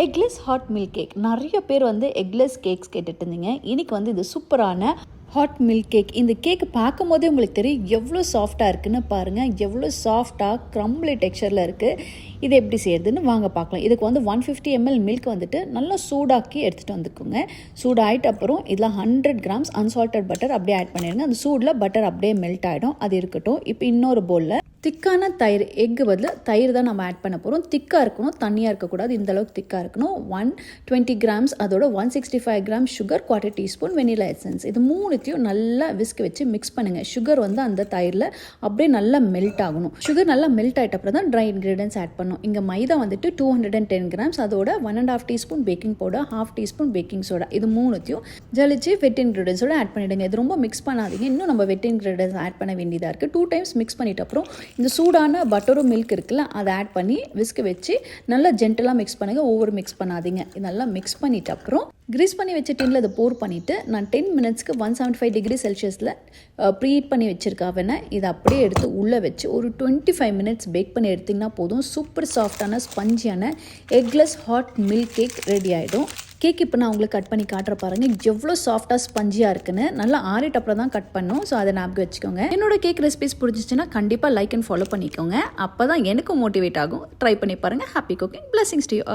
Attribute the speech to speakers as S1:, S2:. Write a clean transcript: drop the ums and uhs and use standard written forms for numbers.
S1: Eggless hot milk cake. நிறைய பேர் வந்து எக்லெஸ் கேக்ஸ் கேட்டுட்டு இருந்தீங்க. இன்னைக்கு வந்து இது சூப்பரான ஹாட் மில்க் கேக். இந்த கேக் பார்க்கும் போதே உங்களுக்கு தெரியும் எவ்வளோ சாஃப்டாக இருக்குன்னு பாருங்கள். எவ்வளோ சாஃப்டாக க்ரம்பிளி டெக்ஸ்சரில் இருக்குது. இது எப்படி செய்யறதுன்னு வாங்க பார்க்கலாம். இதுக்கு வந்து 150 ml மில்க் வந்துட்டு நல்லா சூடாக்கி எடுத்துகிட்டு வந்துக்குங்க. சூடாகிட்டு அப்புறம் இதில் 100 grams அன்சால்டட் பட்டர் அப்படியே ஆட் பண்ணிடுங்க. அந்த சூடில் பட்டர் அப்படியே மெல்ட் ஆகிடும். அது இருக்கட்டும். இப்போ இன்னொரு பவுலில் திக்கான தயிர், எக்கு பதில் தயிர் தான் நம்ம ஆட் பண்ண போகிறோம். திக்காக இருக்கணும், தண்ணியாக இருக்கக்கூடாது. இந்த அளவுக்கு திக்காக இருக்கணும். 120 grams, அதோட 165 grams sugar, 1/4 teaspoon vanilla essence. இது மூணுத்தையும் நல்லா விஸ்க் வச்சு மிக்ஸ் பண்ணுங்கள். சுகர் வந்து அந்த தயிரில் அப்படியே நல்லா மெல்ட் ஆகணும். சுகர் நல்லா மெல்ட் ஆகிட்ட அப்புறம் தான் ட்ரை இன்க்ரீடியன்ஸ் ஆட் பண்ணணும். இங்கே மைதா வந்துட்டு 210 grams, அதோட 1.5 teaspoon baking powder, 1/2 teaspoon baking soda. இது மூணுத்தையும் ஜலிச்சு வெட் இன்க்ரீடியன்ஸோட ஆட் பண்ணிவிடுங்க. இது ரொம்ப மிக்ஸ் பண்ணாதீங்க. இன்னும் நம்ம வெட் இன்க்ரீடியன்ஸ் ஆட் பண்ண வேண்டியதாக இருக்குது. 2 times மிக்ஸ் பண்ணிட்ட அப்புறம் இந்த சூடான பட்டரும் மில்க் இருக்குல்ல, அதை ஆட் பண்ணி விஸ்க் வச்சு நல்லா ஜென்டலாக மிக்ஸ் பண்ணுங்கள். ஓவர் மிக்ஸ் பண்ணாதீங்க. இது நல்லா மிக்ஸ் பண்ணிட்ட அப்புறம் கிரீஸ் பண்ணி வச்ச டின்ல இதை போர் பண்ணிவிட்டு நான் 10 minutesக்கு 175 degree செல்சியஸில் ப்ரீஹீட் பண்ணி வச்சுருக்காவேன்னு இதை அப்படியே எடுத்து உள்ளே வச்சு ஒரு 25 minutes பேக் பண்ணி எடுத்திங்கன்னா போதும். சூப்பர் சாஃப்டான ஸ்பஞ்சியான eggless hot milk cake ready ஆகிடும். கேக் இப்போ நான் உங்களுக்கு கட் பண்ணி காட்டுற பாருங்கள் எவ்வளோ சாஃப்டாக ஸ்பஞ்சியாக இருக்குன்னு. நல்லா ஆறிட்டு அப்புறம் தான் கட் பண்ணணும். ஸோ அதை ஞாபகம் வச்சுக்கோங்க. என்னோட கேக் ரெசிபிஸ் பிடிச்சிச்சுன்னா கண்டிப்பாக லைக் அண்ட் ஃபாலோ பண்ணிக்கோங்க. அப்போ தான் எனக்கும் மோட்டிவேட் ஆகும். ட்ரை பண்ணி பாருங்கள். Happy cooking. Blessings to you.